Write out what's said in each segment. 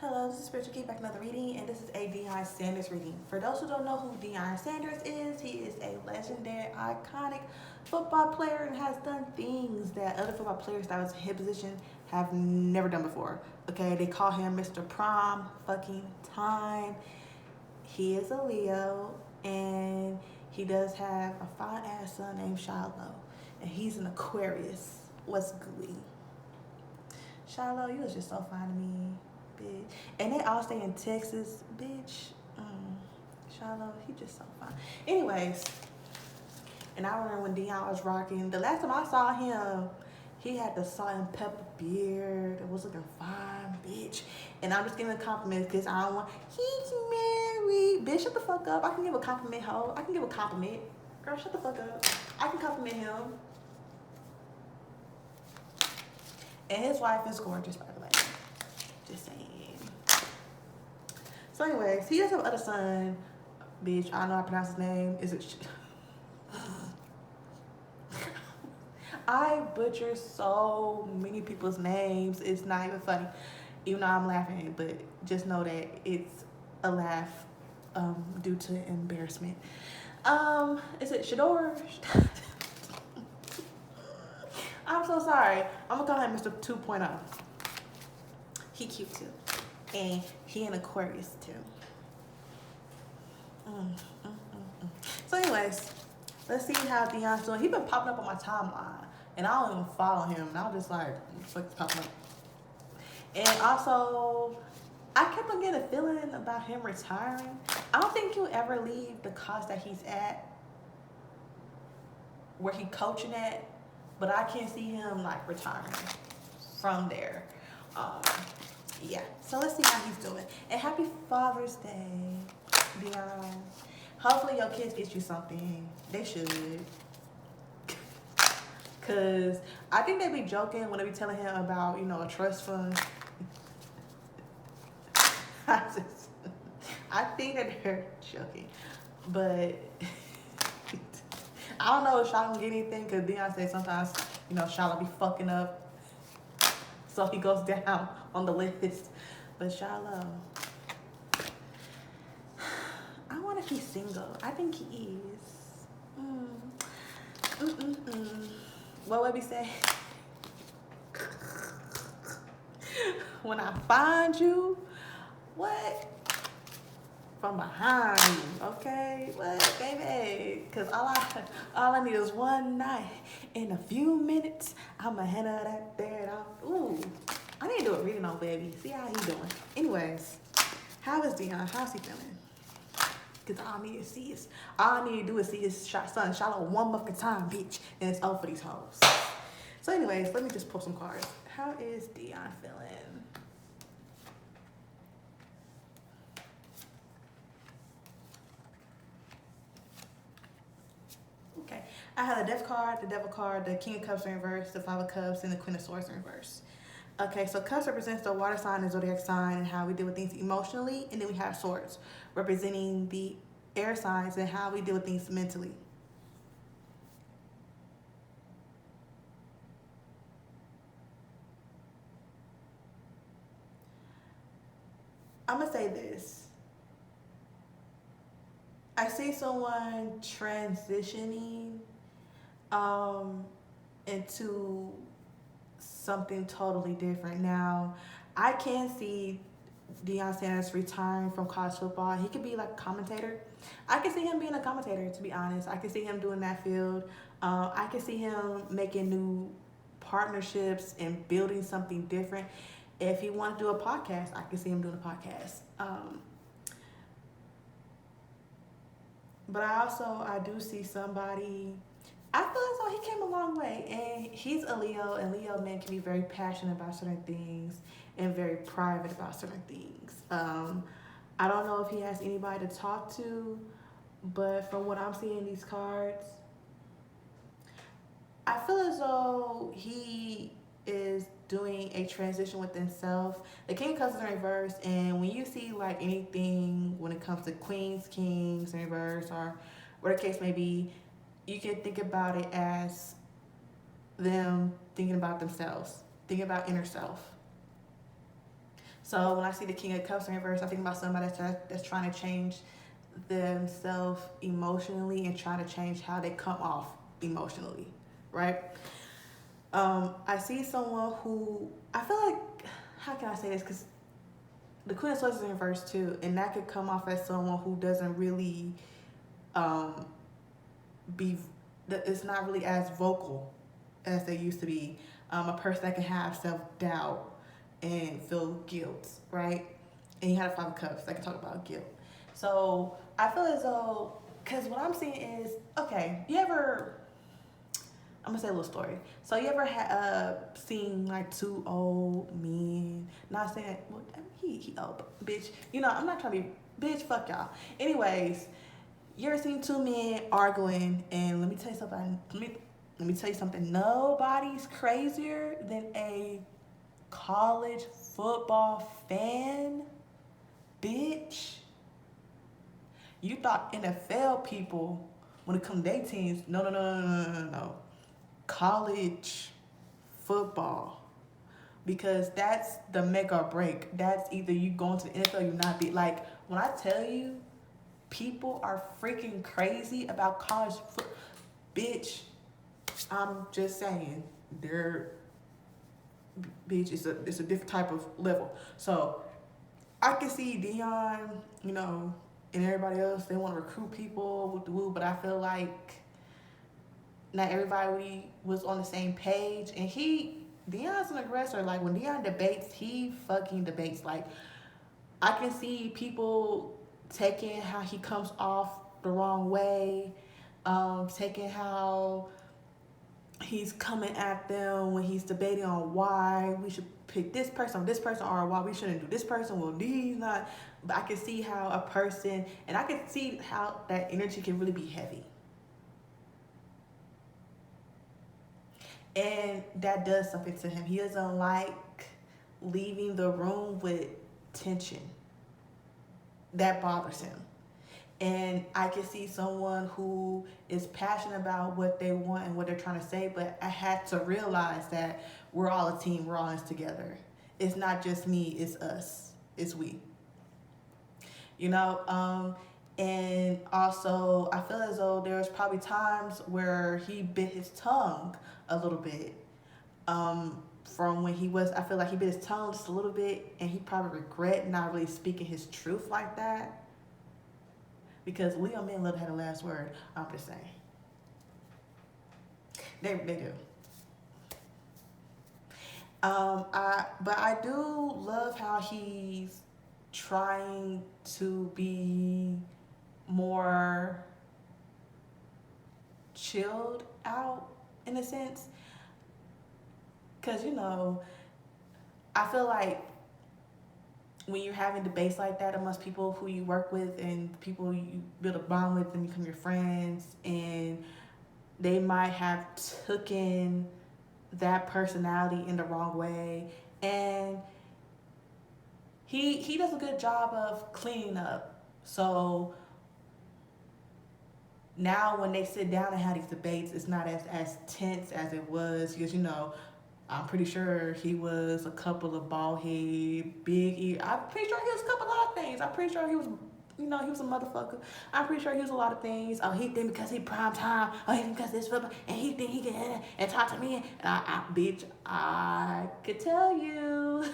Hello, this is Spiritual Key back another reading, and this is a Deion Sanders reading. For those who don't know who Deion Sanders is, he is a legendary, iconic football player and has done things that other football players that was in his position have never done before. Okay, they call him Mr. Prom fucking Time. He is a Leo, and he does have a fine ass son named Shiloh, and he's an Aquarius. What's gooey? Shiloh, you was just so fine to me, bitch. And they all stay in Texas, bitch. Shiloh, he just so fine. Anyways, and I remember when Deion was rocking. The last time I saw him, he had the salt and pepper beard. It was looking fine, bitch. And I'm just giving compliments because I don't want. He's married, bitch. Shut the fuck up. I can give a compliment, hoe. I can give a compliment, girl. Shut the fuck up. I can compliment him. And his wife is gorgeous, by the way. Just saying. So anyways, he does have another son. Bitch, I don't know how to pronounce his name. Is it... I butcher so many people's names. It's not even funny. Even though I'm laughing, but just know that it's a laugh due to embarrassment. Is it Shador? I'm so sorry. I'm gonna call him Mr. 2.0. He cute too. And he an Aquarius too. So anyways, let's see how Deion's doing. He been popping up on my timeline. And I don't even follow him. And I was just like, what the fuck is popping up? And also, I kept on getting a feeling about him retiring. I don't think he'll ever leave the cost that he's at, where he coaching at. But I can't see him like retiring from there. Yeah. So let's see how he's doing. And happy Father's Day, Deion. Hopefully your kids get you something. They should. Cause I think they be joking when they be telling him about, a trust fund. I think that they're joking. But I don't know if Shiloh can get anything, because Deion said sometimes, Shiloh be fucking up. So he goes down on the list. But Shiloh, I want to be single. I think he is. What would we say? When I find you, what? From behind you, okay? What, baby? Because all I need is one night. In a few minutes, I'ma handle that there. Ooh, I need to do a reading on baby. See how he doing. Anyways, how is Deion? How's he feeling? Because all I need to do is see his son Shiloh one fucking time, bitch. And it's over for these hoes. So anyways, let me just pull some cards. How is Deion feeling? Okay, I have the Death card, the Devil card, the King of Cups in reverse, the Five of Cups, and the Queen of Swords in reverse. Okay, so Cups represents the water sign and zodiac sign and how we deal with things emotionally. And then we have Swords representing the air signs and how we deal with things mentally. I'm going to say this. I see someone transitioning into something totally different. Now, I can see Deion Sanders retiring from college football. He could be like a commentator. I can see him being a commentator, to be honest. I can see him doing that field. I can see him making new partnerships and building something different. If he wanted to do a podcast, I can see him doing a podcast. But I do see somebody, I feel as though he came a long way. And he's a Leo, and Leo men can be very passionate about certain things and very private about certain things. I don't know if he has anybody to talk to, but from what I'm seeing in these cards, I feel as though he is doing a transition with himself. The King of Cups is in reverse, and when you see like anything when it comes to Queens, Kings in reverse, or whatever the case may be, you can think about it as them thinking about themselves, thinking about inner self. So when I see the King of Cups in reverse, I think about somebody that's trying to change themselves emotionally and trying to change how they come off emotionally, right? I see someone who I feel like, how can I say this? Because the Queen of Swords is in reverse too, and that could come off as someone who doesn't really um, be, it's not really as vocal as they used to be. A person that can have self-doubt and feel guilt, right? And you have the Five of Cups that can talk about guilt. So I feel as though, because what I'm seeing is, okay, I'm gonna say a little story. So you ever seen like two old men? Not saying, well, he old, but bitch. You know, I'm not trying to be, bitch. Fuck y'all. Anyways, you ever seen two men arguing? And let me tell you something. Let me tell you something. Nobody's crazier than a college football fan, bitch. You thought NFL people, when it comes to their teams, no. College football. Because that's the make or break. That's either you going to the NFL or you not be. Like, when I tell you, people are freaking crazy about college football. Bitch, I'm just saying, bitch, it's a different type of level. So I can see Deion, you know, and everybody else, they want to recruit people with the woo, but I feel like not everybody was on the same page. And Deion's an aggressor. Like, when Deion debates, he fucking debates. Like, I can see people taking how he comes off the wrong way, taking how he's coming at them when he's debating on why we should pick this person, or why we shouldn't do this person. Well, he's not. But I can see how a person, and I can see how that energy can really be heavy. And that does something to him. He doesn't like leaving the room with tension. That bothers him. And I can see someone who is passionate about what they want and what they're trying to say, but I had to realize that we're all a team, we're all in this together. It's not just me, it's us, it's we. You know, and also I feel as though there's probably times where he bit his tongue a little bit. From when I feel like he bit his tongue just a little bit, and he probably regret not really speaking his truth like that. Because Leo men love to have the last word. I'm just saying. They do. But I do love how he's trying to be more chilled out in a sense. Because, you know, I feel like when you're having debates like that amongst people who you work with and people you build a bond with and become your friends, and they might have taken that personality in the wrong way, and he does a good job of cleaning up. So now when they sit down and have these debates, it's not as tense as it was, because, you know, I'm pretty sure he was a couple of bald head, big ear. I'm pretty sure he was a couple of things. I'm pretty sure he was, you know, he was a motherfucker. I'm pretty sure he was a lot of things. Oh, he think because he prime time. Oh, he think because this football. And he think he can and talk to me. And bitch, I could tell you.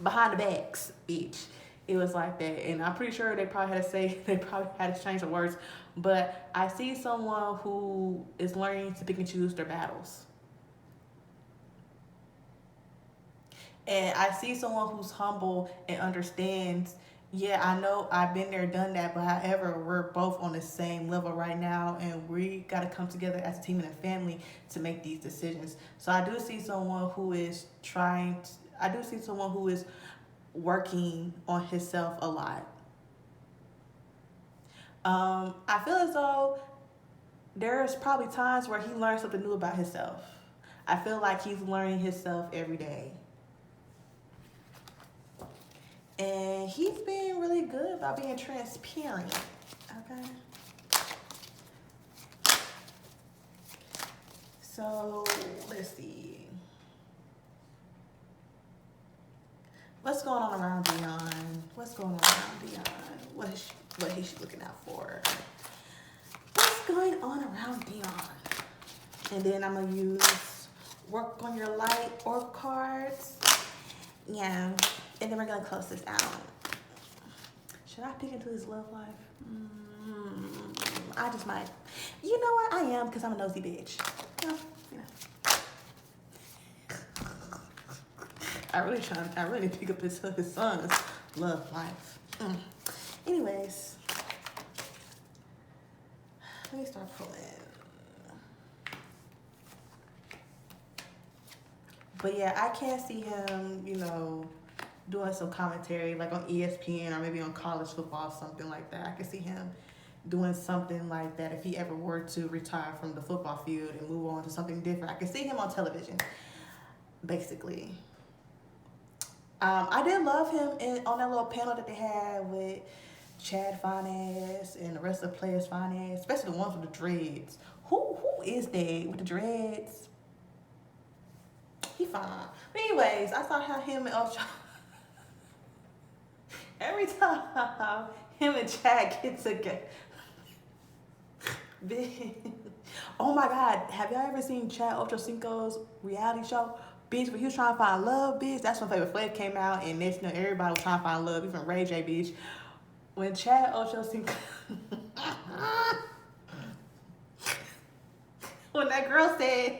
Behind the backs, bitch. It was like that. And I'm pretty sure they probably had to change the words. But I see someone who is learning to pick and choose their battles. And I see someone who's humble and understands, yeah, I know I've been there, done that, but however, we're both on the same level right now, and we got to come together as a team and a family to make these decisions. So I do see someone who is working on himself a lot. I feel as though there's probably times where he learns something new about himself. I feel like he's learning himself every day. And he's being really good about being transparent. Okay. So let's see. What's going on around Deion? What's going on around Deion? What is she looking out for? What's going on around Deion? And then I'm gonna use work on your light or cards. Yeah. And then we're gonna close this out. Should I peek into his love life? I just might. You know what? I am, because I'm a nosy bitch. You know. I really need to pick up his son's love life. Anyways, let me start pulling. But yeah, I can't see him, doing some commentary like on ESPN or maybe on college football, something like that. I can see him doing something like that if he ever were to retire from the football field and move on to something different. I can see him on television, basically. I did love him on that little panel that they had with Chad Finance and the rest of the players Finance, especially the ones with the dreads. Who is that with the dreads? He fine. But anyways, I saw how him and Ocho. Every time him and Chad get together. Oh my God, have y'all ever seen Chad Ochocinco's reality show? Bitch, when he was trying to find love, bitch, that's when Flavor Flav came out, and next thing everybody was trying to find love, even Ray J, bitch. When Chad Ochocinco, when that girl said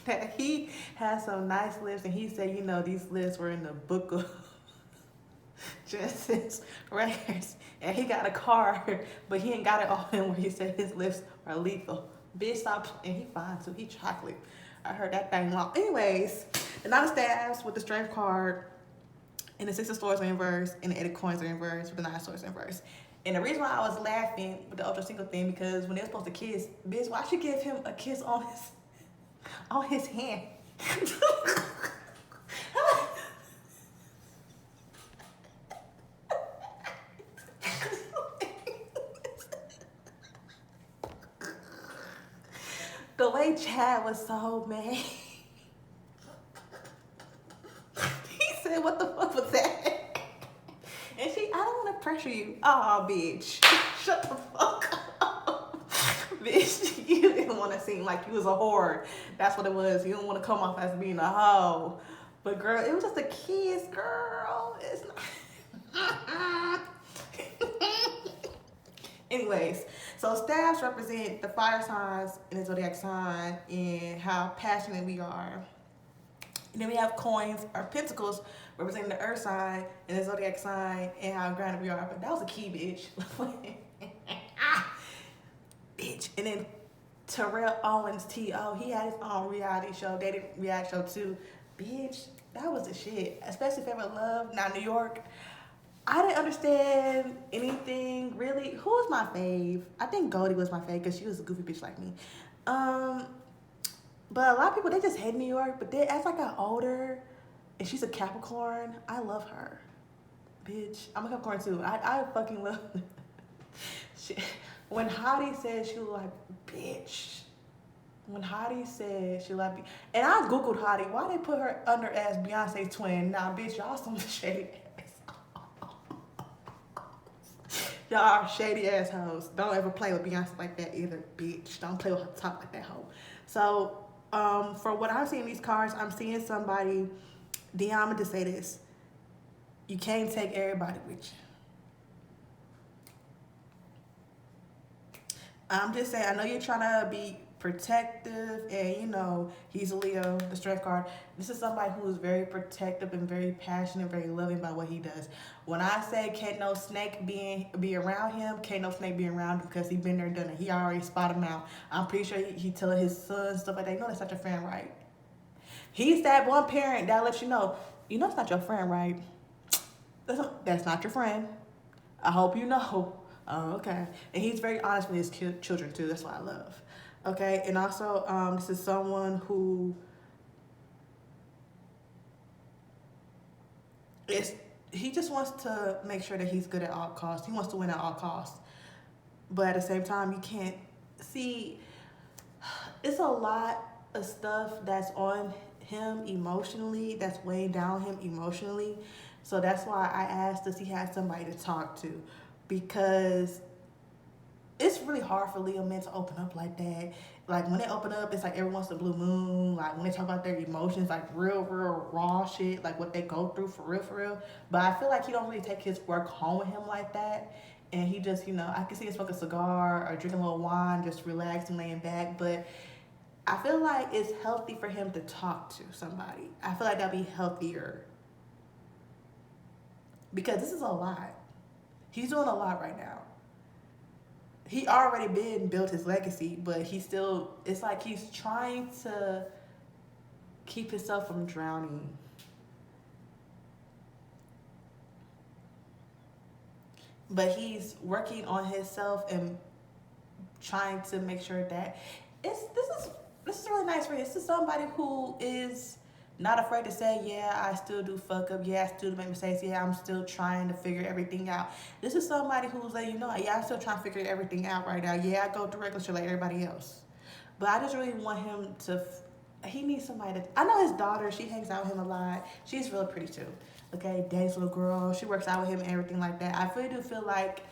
that he had some nice lips, and he said, these lips were in the book of Genesis records, and he got a card, but he ain't got it all in where he said his lips are lethal. Bitch, stop, and he fine too, he chocolate. I heard that thing long. Anyways, the 9 of Staves with the Strength card, and the 6 of Swords are in verse, and the 8 of Coins are in verse, with the 9 of Swords in verse. And the reason why I was laughing with the Ochocinco thing, because when they were supposed to kiss, bitch, why should give him a kiss on his hand? The way Chad was so mad. He said, what the fuck was that? And I don't want to pressure you. Oh, bitch. Shut the fuck up. Bitch, you didn't want to seem like you was a whore. That's what it was. You don't want to come off as being a hoe. But girl, it was just a kiss, girl. It's not. Anyways, so staffs represent the fire signs in the zodiac sign and how passionate we are. And then we have coins or pentacles representing the earth sign and the zodiac sign and how grounded we are. But that was a key, bitch. Bitch. And then Terrell Owens, T.O., he had his own reality show, dating reality show too. Bitch, that was the shit. Especially Favorite Love, now New York. I didn't understand anything, really. Who was my fave? I think Goldie was my fave because she was a goofy bitch like me. But a lot of people, they just hate New York. But then as I got older, and she's a Capricorn, I love her. Bitch, I'm a Capricorn too. I fucking love when Hottie said she was like, bitch. When Hottie said she like, and I Googled Hottie. Why they put her under as Beyonce's twin? Nah, bitch, y'all some shady ass. Y'all are shady assholes. Don't ever play with Beyonce like that either, bitch. Don't play with her top like that hoe. So, for what I'm seeing in these cards, I'm seeing somebody, Deion, I'm gonna just say this. You can't take everybody with you. I'm just saying, I know you're trying to be protective and, he's a Leo, the Strength card. This is somebody who is very protective and very passionate, very loving about what he does. When I say can't no snake be around him, can't no snake be around him because he been there, done it. He already spotted him out. I'm pretty sure he telling his son stuff like that. That's not your friend, right? He's that one parent that lets you know it's not your friend, right? That's not your friend. I hope you know. Oh, okay. And he's very honest with his children too. That's what I love. Okay, and also this is someone who he just wants to make sure that he's good at all costs. He wants to win at all costs. But at the same time, you can't see, it's a lot of stuff that's on him emotionally, that's weighing down him emotionally. So that's why I asked, does he have somebody to talk to? Because it's really hard for Leo men to open up like that. Like when they open up, it's like every once in a blue moon. Like when they talk about their emotions, like real raw shit, like what they go through for real, for real. But I feel like he don't really take his work home with him like that. And he just, I can see him smoking a cigar or drinking a little wine, just relaxing, laying back. But I feel like it's healthy for him to talk to somebody. I feel like that'd be healthier because this is a lot. He's doing a lot right now. He already been built his legacy, but he still, it's like he's trying to keep himself from drowning. But he's working on himself and trying to make sure that it's this is really nice for you. This is somebody who is not afraid to say, yeah, I still do fuck up. Yeah, I still do make mistakes. Yeah, I'm still trying to figure everything out. This is somebody who's like, yeah, I'm still trying to figure everything out right now. Yeah, I go through regular shit like everybody else. But I just really want him to, he needs somebody to, I know his daughter, she hangs out with him a lot. She's really pretty too. Okay, daddy's little girl. She works out with him and everything like that. I really do feel like,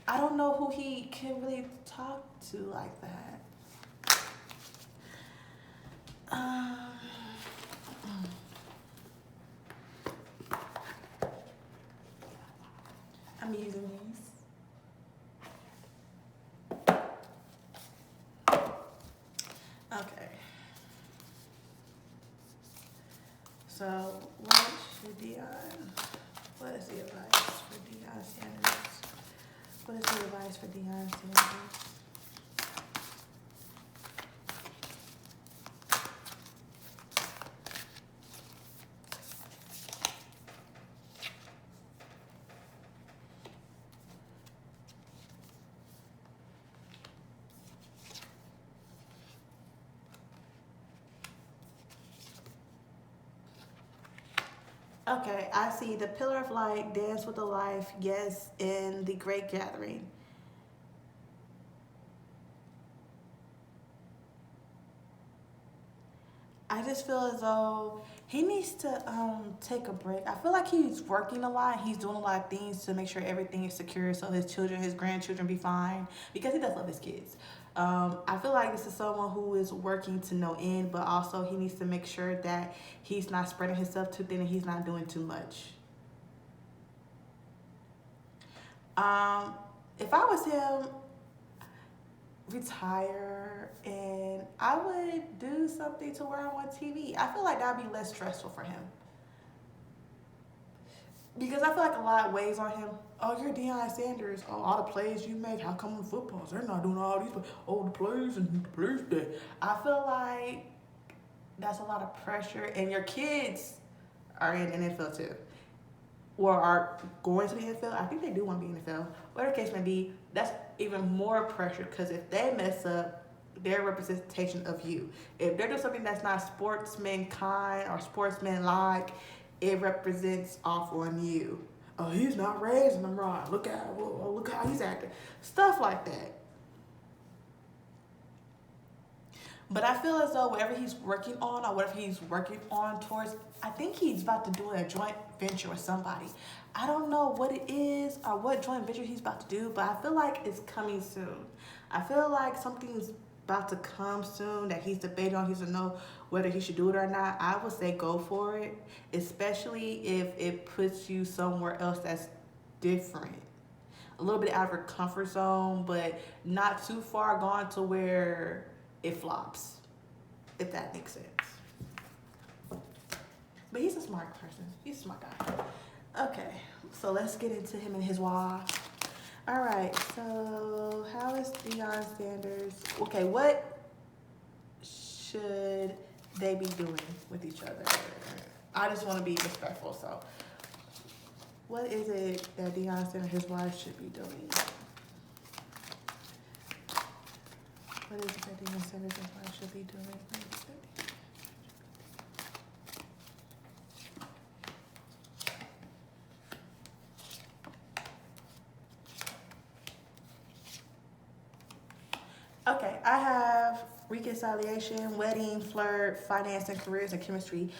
I don't know who he can really talk to like that. I'm using these. Okay. So, what is the advice for Deion Sanders? What is the advice for Deion Sanders? Okay, I see the Pillar of Light, Dance with the Life, yes, in the Great Gathering. I just feel as though he needs to take a break. I feel like he's working a lot. He's doing a lot of things to make sure everything is secure so his children, his grandchildren be fine because he does love his kids. I feel like this is someone who is working to no end, but also he needs to make sure that he's not spreading himself too thin and he's not doing too much. If I was him, retire and I would do something to where I'm on TV. I feel like that'd be less stressful for him. Because I feel like a lot weighs on him. Oh, you're Deion Sanders. Oh, all the plays you make, how come in football? They're not doing all these, oh, the plays and the plays that. I feel like that's a lot of pressure. And your kids are in the NFL too. Or are going to the NFL. I think they do want to be in the NFL. Whatever the case may be, that's even more pressure because if they mess up, their representation of you. If they're doing something that's not sportsmankind or sportsmanlike, it represents off on you. Oh, he's not raising them right. Look how he's acting. Stuff like that. But I feel as though whatever he's working on or whatever he's working on towards, I think he's about to do a joint venture with somebody. I don't know what it is or what joint venture he's about to do, but I feel like it's coming soon. I feel like something's about to come soon that he's debating on. He doesn't know whether he should do it or not. I would say go for it, especially if it puts you somewhere else that's different. A little bit out of your comfort zone, but not too far gone to where it flops, if that makes sense. But he's a smart person. He's a smart guy. Okay, so let's get into him and his wife. All right, so how is Deion Sanders? Okay, what should they be doing with each other? I just want to be respectful, so what is it that Deion Sanders and his wife should be doing? What is it that Deion Sanders and his wife should be doing? Okay, I have reconciliation, wedding, flirt, finance and careers and chemistry.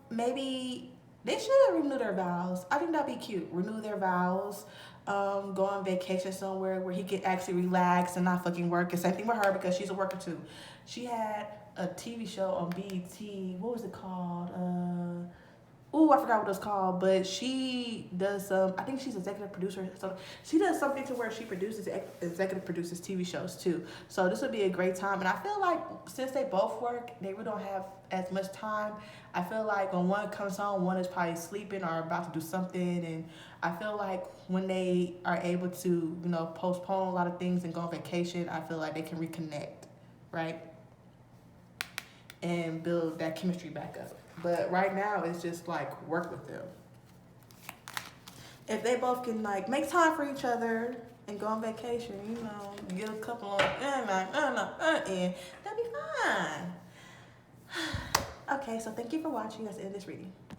Maybe They should renew their vows. I think that'd be cute. Renew their vows. Go on vacation somewhere where he can actually relax and not fucking work. And same thing with her because she's a worker too. She had a TV show on BET. What was it called? I forgot what it's called, but she does some. I think she's executive producer. So she does something to where she executive produces TV shows too. So this would be a great time. And I feel like since they both work, they really don't have as much time. I feel like when one comes home, one is probably sleeping or about to do something. And I feel like when they are able to, postpone a lot of things and go on vacation, I feel like they can reconnect, right? And build that chemistry back up. But right now, it's just like work with them. If they both can make time for each other and go on vacation, get a couple on, that'd be fine. Okay, so thank you for watching. Let's end this reading.